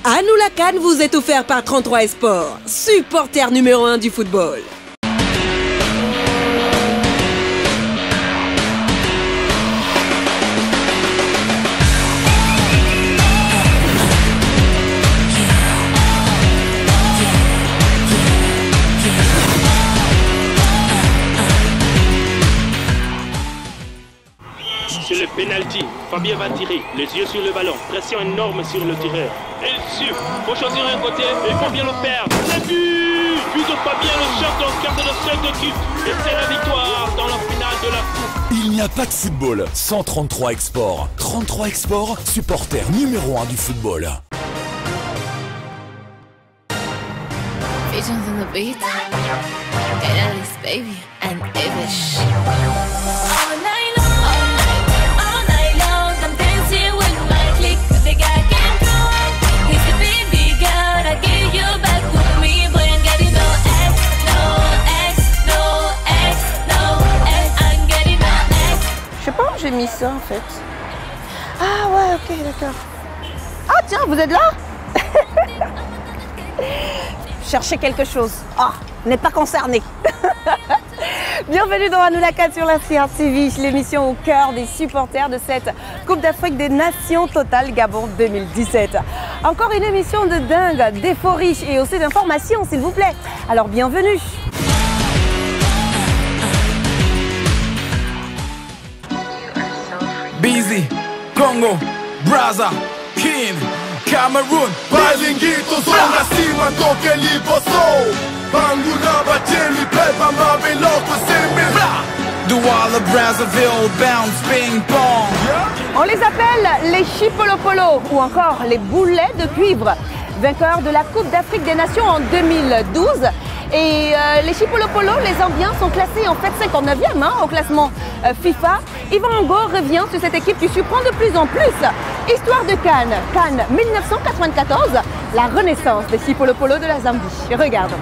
Hanoula Khan vous est offert par 33 Sport, supporter numéro 1 du football. C'est le penalty. Fabien va tirer, les yeux sur le ballon, pression énorme sur le tireur. Et sûr, faut choisir un côté et il faut bien le faire. C'est but! But de Fabien, le chef d'orchestre de cette équipe. Et c'est la victoire dans la finale de la Coupe. Il n'y a pas de football sans 33 Export. 33 Export, supporter numéro 1 du football. Visions in the beat, Alice baby and Avish. All night long, I'm dancing with my clique. The guy can come, he's the baby girl. I give you back with me, but I'm getting no X, I'm getting no X. Je sais pas où j'ai mis ça en fait. Ah ouais, ok, d'accord. Ah tiens, vous êtes là? Cherchez quelque chose. Ah, n'êtes pas concerné. Bienvenue dans Hanoula Khan sur la CRTV, l'émission au cœur des supporters de cette Coupe d'Afrique des Nations Total Gabon 2017. Encore une émission de dingue, d'euphorie et aussi d'informations, s'il vous plaît. Alors bienvenue. Busy, Congo, Brazza, King, Cameroon, Balingito zonga sima toke liboso Banguna bacheli pepa mabeloto sembe Douala, Brazzaville, bounce, ping pong. On les appelle les Chipolopolo ou encore les boulets de cuivre, vainqueurs de la Coupe d'Afrique des Nations en 2012. Et les Chipolopolo, les Zambiens, sont classés en fait 59e au classement FIFA. Yvan Ango revient sur cette équipe qui surprend de plus en plus. Histoire de Cannes, Cannes 1994, la renaissance des Chipolopolo de la Zambie. Regarde.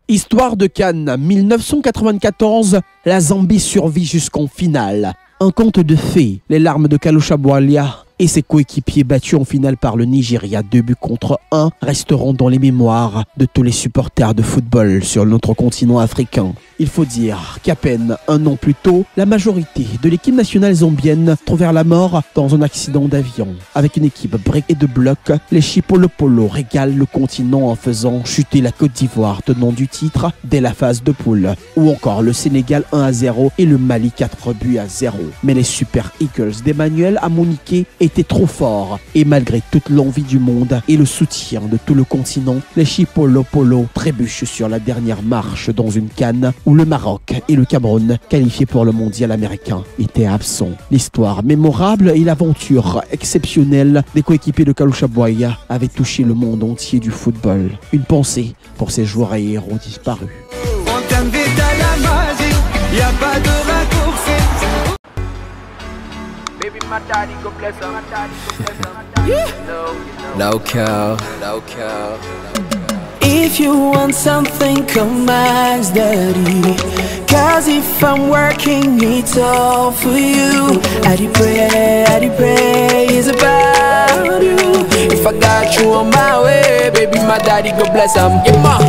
Histoire de Cannes, 1994, la Zambie survit jusqu'en finale. Un conte de fées, les larmes de Kalusha Bwalia et ses coéquipiers battus en finale par le Nigeria 2-1 resteront dans les mémoires de tous les supporters de football sur notre continent africain. Il faut dire qu'à peine un an plus tôt, la majorité de l'équipe nationale zambienne trouvèrent la mort dans un accident d'avion. Avec une équipe brique et de bloc, les Chipolopolo régalent le continent en faisant chuter la Côte d'Ivoire, tenant du titre dès la phase de poule. Ou encore le Sénégal 1-0 et le Mali 4-0. Mais les Super Eagles d'Emmanuel Amunike étaient trop forts. Et malgré toute l'envie du monde et le soutien de tout le continent, les Chipolopolo trébuchent sur la dernière marche dans une canne où le Maroc et le Cameroun, qualifiés pour le mondial américain, étaient absents. L'histoire mémorable et l'aventure exceptionnelle des coéquipiers de Kalusha Bwalia avaient touché le monde entier du football. Une pensée pour ces joueurs et héros disparus. On t'invite à la magie, y a pas de raccourci. Baby my daddy go bless her, my daddy go bless her. Local, local. If you want something, come ask daddy. Cause if I'm working, it's all for you. I pray is about you. If I got you on my way, baby, my daddy go bless him.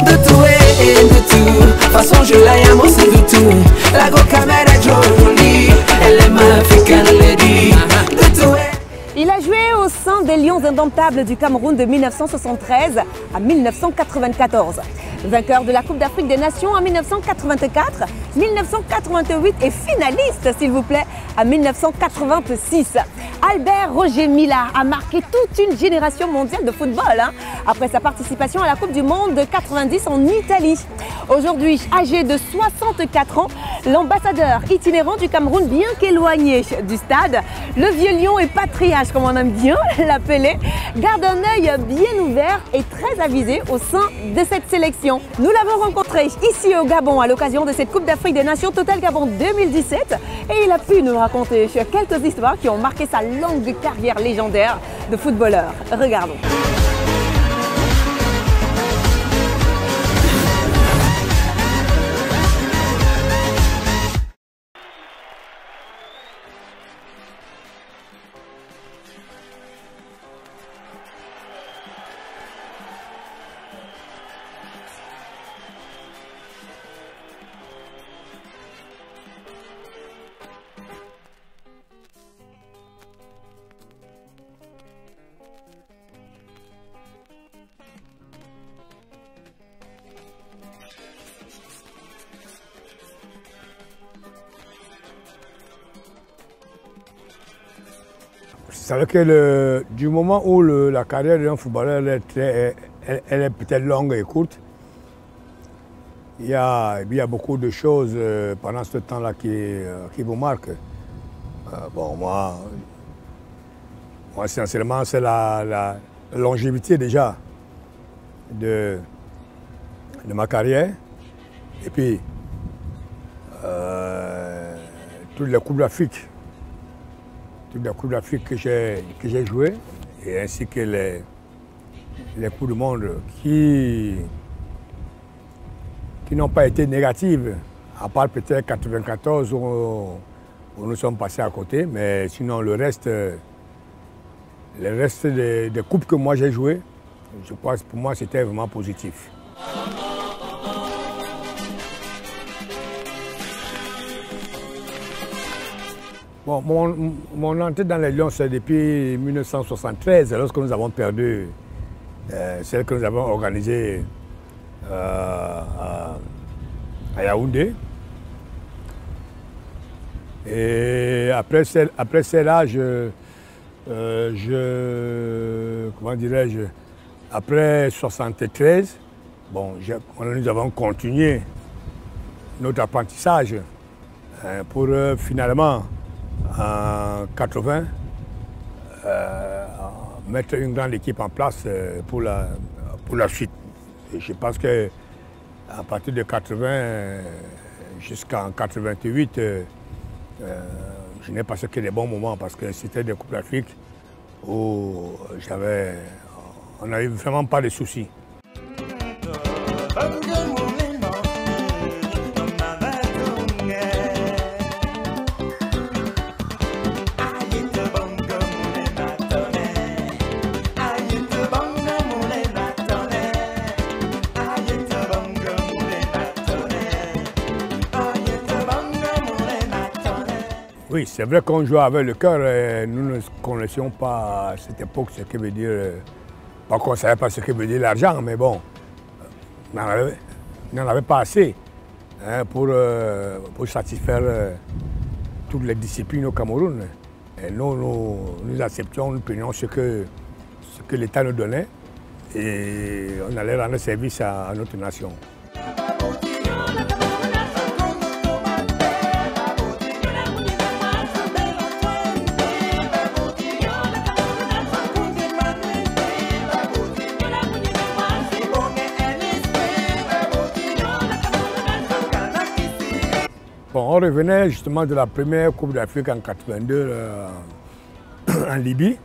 De tout et de tout, façon je l'aime aussi de tout. La go caméra jolie, elle est ma African lady. De tout et... Il a joué au sein des Lions indomptables du Cameroun de 1973 à 1994. Vainqueur de la Coupe d'Afrique des Nations en 1984, 1988 et finaliste, s'il vous plaît, en 1986. Albert Roger Mila a marqué toute une génération mondiale de football après sa participation à la Coupe du Monde de 90 en Italie. Aujourd'hui, âgé de 64 ans, l'ambassadeur itinérant du Cameroun, bien qu'éloigné du stade, le vieux lion et patriarche, comme on aime bien l'appeler, garde un œil bien ouvert et très avisé au sein de cette sélection. Nous l'avons rencontré ici au Gabon à l'occasion de cette Coupe d'Afrique des Nations Total Gabon 2017 et il a pu nous raconter quelques histoires qui ont marqué sa longue carrière légendaire de footballeur. Regardons. savez que du moment où la carrière d'un footballeur elle est peut-être longue et courte, il y a beaucoup de choses pendant ce temps-là qui vous marquent. Bon, moi sincèrement, c'est la longévité déjà de ma carrière. Et puis, toutes les Coupes d'Afrique. Toutes les Coupes d'Afrique que j'ai jouées, et ainsi que les Coupes du Monde qui n'ont pas été négatives, à part peut-être 94 où nous sommes passés à côté, mais sinon le reste des coupes que moi j'ai jouées, je crois que pour moi c'était vraiment positif. Bon, mon entrée dans les Lions, c'est depuis 1973, lorsque nous avons perdu celle que nous avons organisée à Yaoundé. Et après cela, comment dirais-je, après 73, bon, nous avons continué notre apprentissage pour finalement, en 80, mettre une grande équipe en place pour la suite. Et je pense qu'à partir de 80 jusqu'en 88, je n'ai passé que des bons moments parce que c'était des Coupes d'Afrique où on n'avait vraiment pas de soucis. Oui, c'est vrai qu'on jouait avec le cœur. Nous ne connaissions pas à cette époque ce que veut dire. Pas qu'on ne savait pas ce que veut dire l'argent, mais bon, on n'en avait pas assez pour satisfaire toutes les disciplines au Cameroun. Et nous acceptions, nous prenions ce que l'État nous donnait et on allait rendre service à notre nation. Bon, on revenait justement de la première Coupe d'Afrique en 82 en Libye,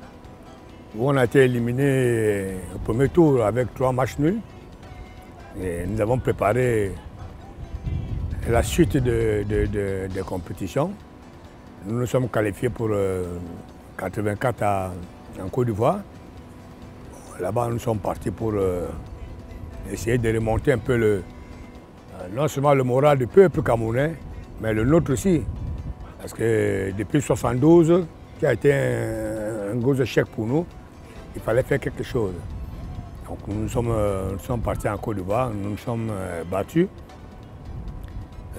où on a été éliminé au premier tour avec 3 matchs nuls. Et nous avons préparé la suite des compétitions. Nous nous sommes qualifiés pour 84 en Côte d'Ivoire. Là-bas, nous sommes partis pour essayer de remonter un peu non seulement le moral du peuple camerounais, mais le nôtre aussi. Parce que depuis 1972, qui a été un gros échec pour nous, il fallait faire quelque chose. Donc nous sommes partis en Côte d'Ivoire, nous nous sommes battus.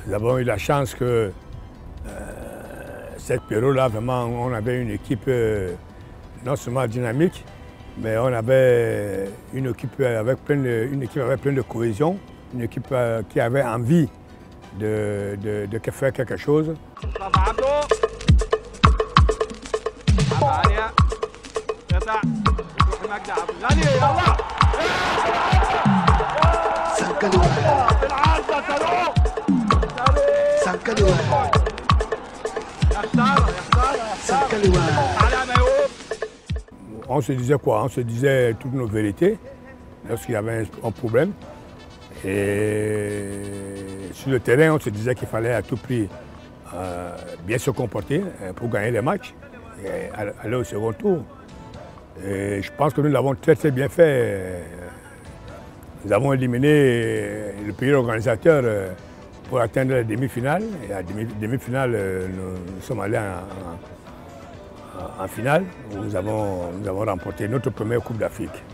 Nous avons eu la chance que cette période-là, vraiment, on avait une équipe non seulement dynamique, mais on avait une équipe avec plein de cohésion, une équipe qui avait envie de faire quelque chose. On se disait quoi? On se disait toutes nos vérités lorsqu'il y avait un problème. Et sur le terrain, on se disait qu'il fallait à tout prix bien se comporter pour gagner les matchs et aller au second tour. Et je pense que nous l'avons très très bien fait. Nous avons éliminé le pays organisateur pour atteindre la demi-finale. Et à la demi-finale, nous sommes allés en finale où nous avons remporté notre première Coupe d'Afrique.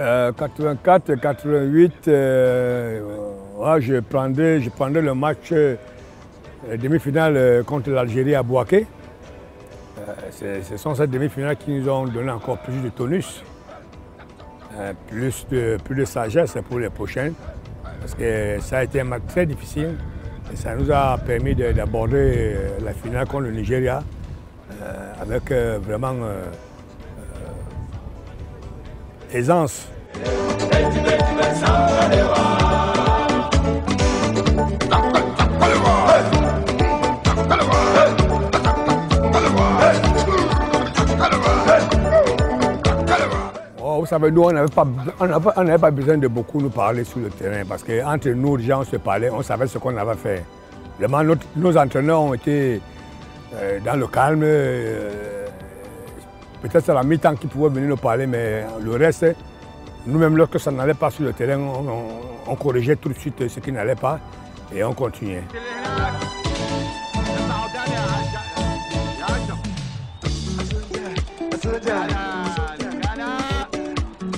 84, 88, je prendrais le match demi-finale contre l'Algérie à Bouaké. Ce sont ces demi-finales qui nous ont donné encore plus de tonus, plus de sagesse pour les prochaines, parce que ça a été un match très difficile et ça nous a permis d'aborder la finale contre le Nigeria avec vraiment aisance. Vous savez, nous, on n'avait pas besoin de beaucoup nous parler sur le terrain parce qu'entre nous, les gens, on se parlait, on savait ce qu'on avait fait. Vraiment, nos entraîneurs ont été dans le calme. Peut-être c'est la mi-temps qu'ils pouvaient venir nous parler, mais le reste, nous-mêmes, lorsque ça n'allait pas sur le terrain, on corrigeait tout de suite ce qui n'allait pas et on continuait.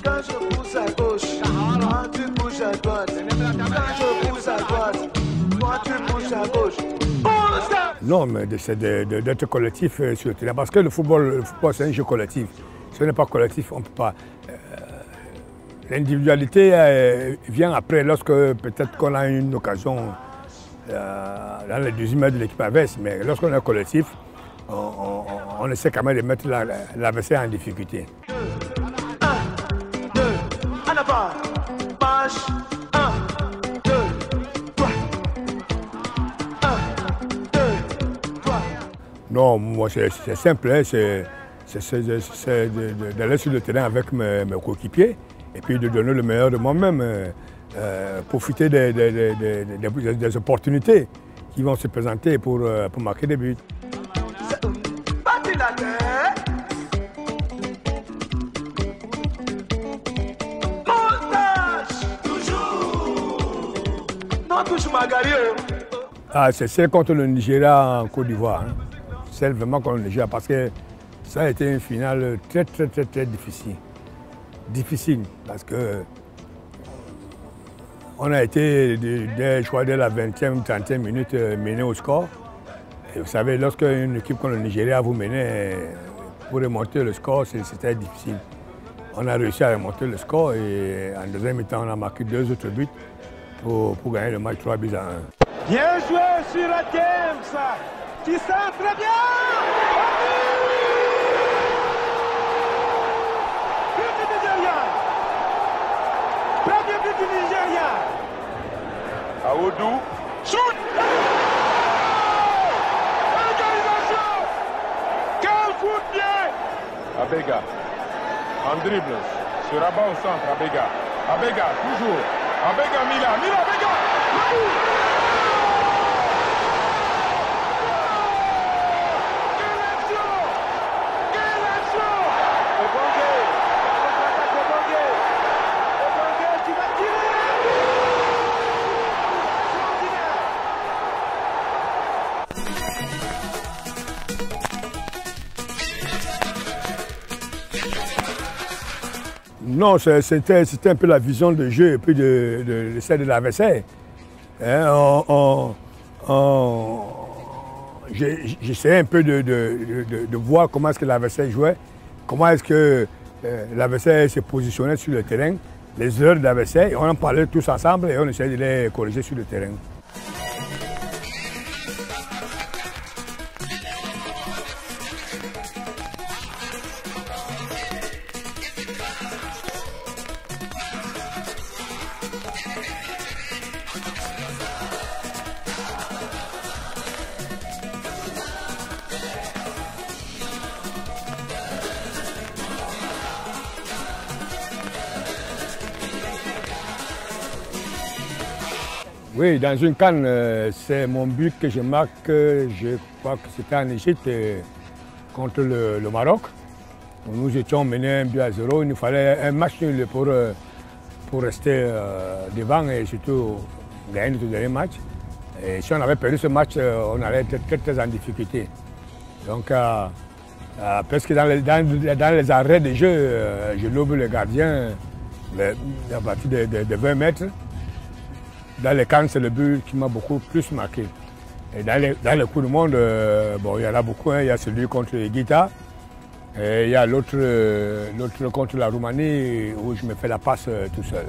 Quand je pousse à gauche, toi tu bouges à droite. Quand je pousse à droite, toi tu bouges à gauche. Non, mais c'est d'être collectif sur le terrain. Parce que le football c'est un jeu collectif. Si on n'est pas collectif, on ne peut pas. L'individualité vient après, lorsque peut-être qu'on a une occasion dans les 12 mètres de l'équipe adverse. Mais lorsqu'on est collectif, on essaie quand même de mettre l'adversaire en difficulté. 1, 2, en avant, marche, 1, 2, 3. 1, 2, 3. Non, moi c'est simple, hein, c'est d'aller sur le terrain avec mes coéquipiers et puis de donner le meilleur de moi-même, profiter des opportunités qui vont se présenter pour marquer des buts. Battez la tête. Montage, toujours. Non, touche Magario. Ah, c'est celle contre le Nigeria en Côte d'Ivoire. Hein. Celle vraiment contre le Nigeria parce que ça a été une finale très difficile. Difficile parce que on a été dès la 20e, 30e minute mené au score. Et vous savez, lorsqu'une équipe comme le Nigeria vous menait pour remonter le score, c'était difficile. On a réussi à remonter le score et en deuxième mi-temps, on a marqué 2 autres buts pour gagner le match 3 buts à 1. Bien joué sur la game, ça! Tu sens très bien! But du Nigeria! Premier but du Nigeria! Aoudou, shoot! Égalisation! Quel foot bien! Abega, en dribble, se rabat au centre, Abega. Abega, toujours. Abega, Mila, Abega! Non, c'était un peu la vision de jeu et puis de celle de l'adversaire. Hein, j'essayais un peu de voir comment est-ce que l'adversaire jouait, comment est-ce que l'adversaire se positionnait sur le terrain, les erreurs de l'adversaire. On en parlait tous ensemble et on essayait de les corriger sur le terrain. Oui, dans une canne, c'est mon but que je marque, je crois que c'était en Égypte contre le Maroc. Nous étions menés 1 but à 0, il nous fallait un match nul pour rester devant et surtout gagner notre dernier match. Et si on avait perdu ce match, on allait être très en difficulté. Donc, presque dans les arrêts de jeu, je lobe le gardien Mais à partir de 20 mètres, dans les cannes, c'est le but qui m'a beaucoup plus marqué. Et dans les coups du monde, bon, il y en a beaucoup. Hein. Il y a celui contre Guita. Et il y a l'autre contre la Roumanie où je me fais la passe tout seul.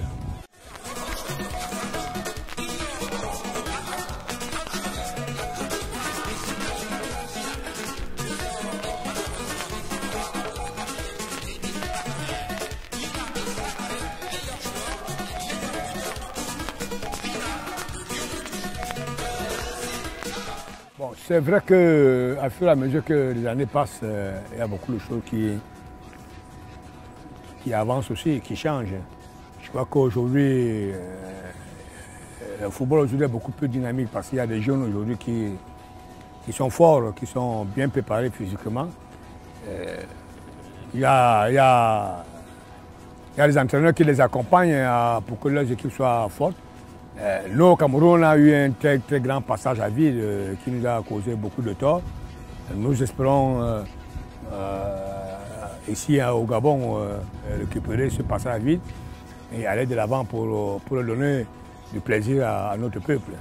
Bon, c'est vrai qu'à fur et à mesure que les années passent, il y a beaucoup de choses qui avancent aussi, qui changent. Je crois qu'aujourd'hui, le football aujourd'hui est beaucoup plus dynamique parce qu'il y a des jeunes aujourd'hui qui sont forts, qui sont bien préparés physiquement. Il y a des entraîneurs qui les accompagnent pour que leurs équipes soient fortes. Nous, au Cameroun, on a eu un très, très grand passage à vide qui nous a causé beaucoup de tort. Nous espérons ici au Gabon récupérer ce passage à vide et aller de l'avant pour donner du plaisir à notre peuple.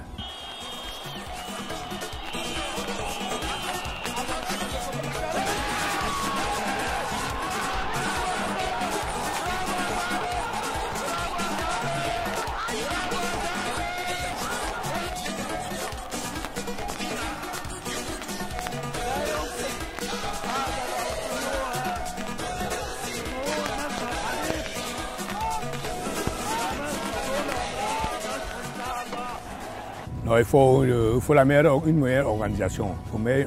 Non, il faut une meilleure organisation. Il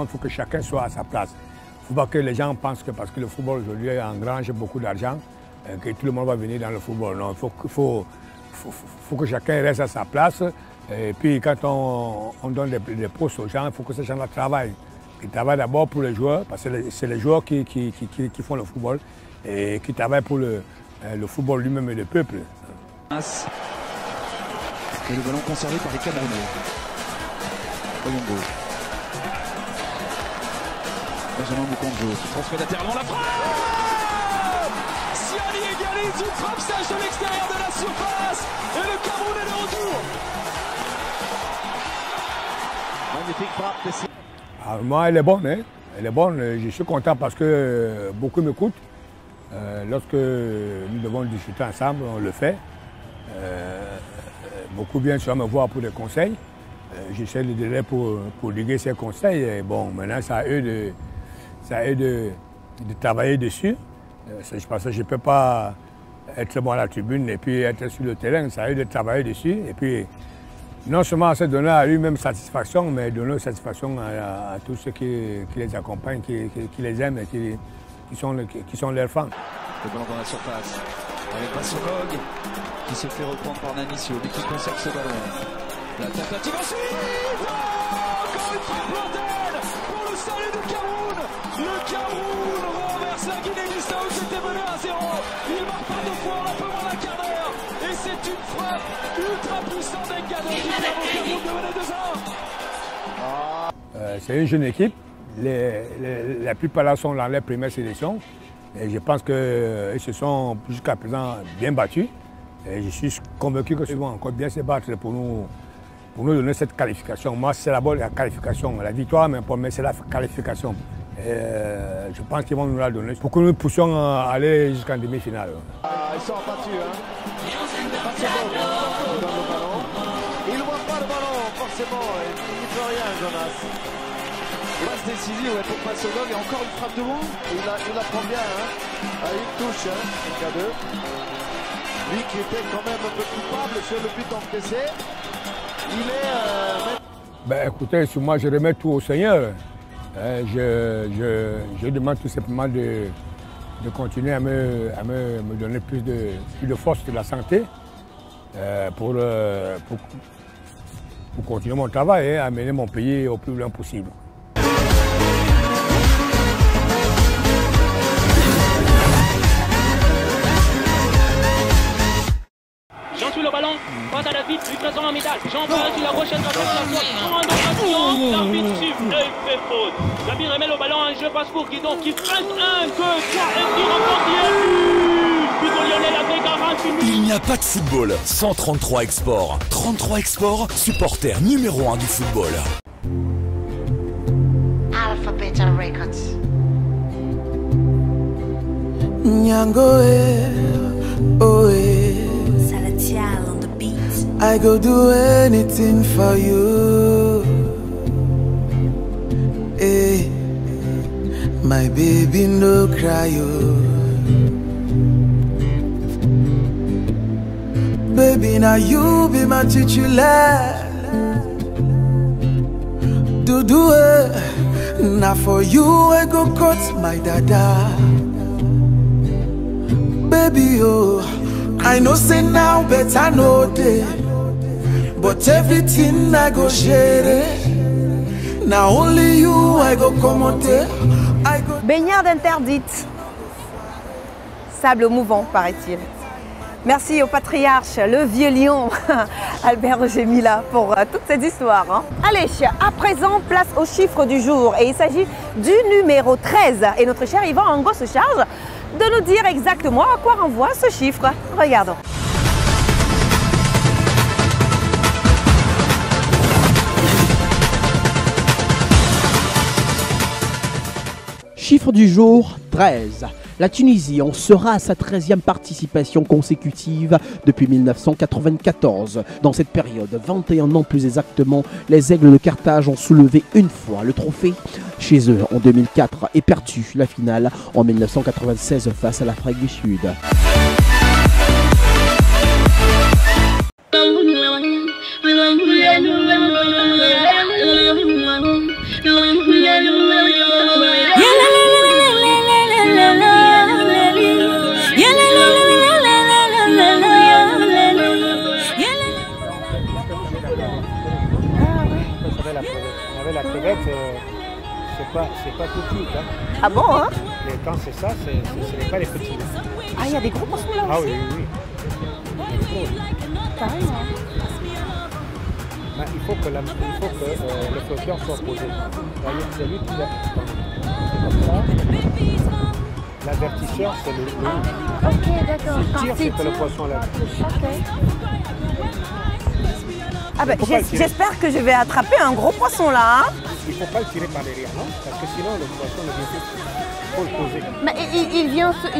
faut que chacun soit à sa place. Il ne faut pas que les gens pensent que parce que le football aujourd'hui engrange beaucoup d'argent, que tout le monde va venir dans le football. Non, il faut que chacun reste à sa place. Et puis quand on donne des postes aux gens, il faut que ces gens-là travaillent. Ils travaillent d'abord pour les joueurs, parce que c'est les joueurs qui font le football et qui travaillent pour le football lui-même et le peuple. Et le ballon conservé par les Camerounais. Oyongo. Benjamin Mukonjo qui transmet latéralement la frappe. Siani égalise une frappe sèche de l'extérieur de la surface. Et le Cameroun est de retour. Magnifique frappe de... Alors, moi, elle est bonne. Hein? Elle est bonne. Je suis content parce que beaucoup m'écoutent. Lorsque nous devons discuter ensemble, on le fait. Beaucoup bien sûr me voir pour des conseils. J'essaie de donner pour liguer ces conseils. Et bon, maintenant, c'est à eux de travailler dessus. Parce que je ne peux pas être bon à la tribune et puis être sur le terrain. C'est à eux de travailler dessus. Et puis, non seulement se donner à lui-même satisfaction, mais donner satisfaction à tous ceux qui les accompagnent, qui les aiment et qui sont leurs fans. Le ballon dans la surface avec Bassolog qui se fait reprendre par Nanicio, mais qui conserve ce ballon. La tentative ensuite. Encore une frappe lointaine pour le salut du Cameroun. Le Cameroun renverse la Guinée-Bissau qui était mené à 0. Il marque pas deux fois en un peu moins d'un quart d'heure. Et c'est une frappe ultra puissante d'Engado qui permet au Cameroun de mener 2-1. C'est une jeune équipe. La plupart là sont dans les premières sélections. Et je pense qu'ils se sont jusqu'à présent bien battus. Et je suis convaincu qu'ils vont encore bien se battre pour nous donner cette qualification. Moi, c'est d'abord la qualification. La victoire m'importe, mais c'est la qualification. Et je pense qu'ils vont nous la donner pour que nous puissions aller jusqu'en demi-finale. Ils sont battus. Il ne voit pas le ballon, forcément. Il n'y peut rien, Jonas. Passe décisive pour Bassolog et encore une frappe de loin. Il la prend bien, à une touche, K2. Lui qui était quand même un peu coupable sur le but encaissé. Il est... Écoutez, moi je remets tout au Seigneur. Je demande tout simplement de continuer à me donner plus de force, de la santé pour continuer mon travail et amener mon pays au plus loin possible. Jean sur le ballon, passe à David, lui présente en médaille. Jean passe sur la gauche, à droite, l'arbitre siffle et il fait faute. David remet le ballon en jeu, passe pour Guidon qui fait 1, 2, 3 et qui remporte le but. But de Lionel avec garantie. a pas de football sans 33 Export. 33 Export, supporter numéro 1 du football. Alphabet Records. Nyango, oh, Salatial on the beat. I go do anything for you. Hey, my baby, no cry, oh. Baby, now you be my titular. Do it. Now for you, I go cut my dada. Baby, oh, I know say now, but I know day. But everything I go share it. Now only you I go commenter. Baignade interdite. Sable mouvant, paraît-il. Merci au patriarche, le vieux lion, Albert Roger Mila, pour toute cette histoire. Hein. Allez, à présent, place au chiffre du jour. Et il s'agit du numéro 13. Et notre cher Yvan Ango se charge de nous dire exactement à quoi renvoie ce chiffre. Regardons. Chiffre du jour, 13. La Tunisie en sera à sa 13e participation consécutive depuis 1994. Dans cette période, 21 ans plus exactement, les Aigles de Carthage ont soulevé une fois le trophée chez eux en 2004 et perdu la finale en 1996 face à l'Afrique du Sud. La crevette, c'est pas tout cute. Hein. Ah bon, hein? Mais quand c'est ça, ce n'est pas les petits. Ah, il y a des gros poissons là aussi. Ah oui, oui. Pareil, hein? Ben, il faut que le flotteur soit posé. C'est lui qui va. C'est comme ça. L'avertisseur, c'est le haut. Ok, d'accord. S'il tire, c'est que le poisson là. Ok. Ah ben, j'espère que je vais attraper un gros poisson là. Hein? Il ne faut pas le tirer par derrière, non? Parce que sinon le poisson ne vient plus. Il faut le poser. Mais il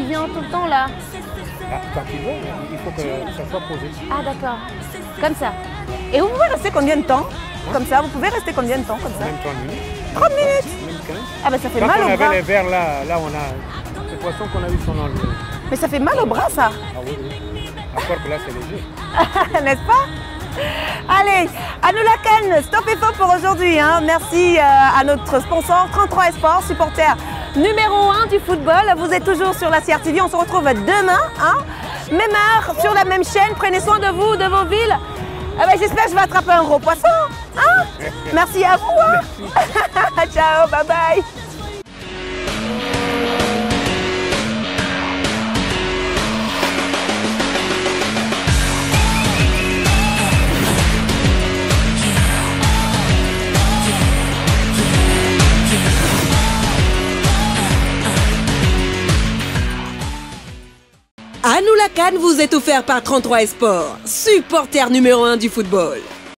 vient tout le temps là. Ah, quand il veut, il faut que ça soit posé. Ah d'accord. Comme ça. Et vous pouvez rester combien de temps? Comme ça, vous pouvez rester combien de temps comme ça? Même 30 minutes. 30 minutes? Même 15. Ah ben ça fait quand mal au bras. Quand on avait les verres là on a... Les poissons qu'on a eu sont enlevés. Mais ça fait mal au bras ça. Ah oui, oui. Encore que là c'est léger. N'est-ce pas? Allez, à nous la canne, stop et faux pour aujourd'hui. Hein. Merci à notre sponsor 33 Esport, supporter numéro 1 du football. Vous êtes toujours sur la CRTV, on se retrouve demain, hein. Même heure, sur la même chaîne. Prenez soin de vous, de vos villes. Ah ben, j'espère que je vais attraper un gros poisson. Hein. Merci à vous. Hein. Ciao, bye bye. À nous la canne vous est offert par 33 Esport, supporter numéro 1 du football.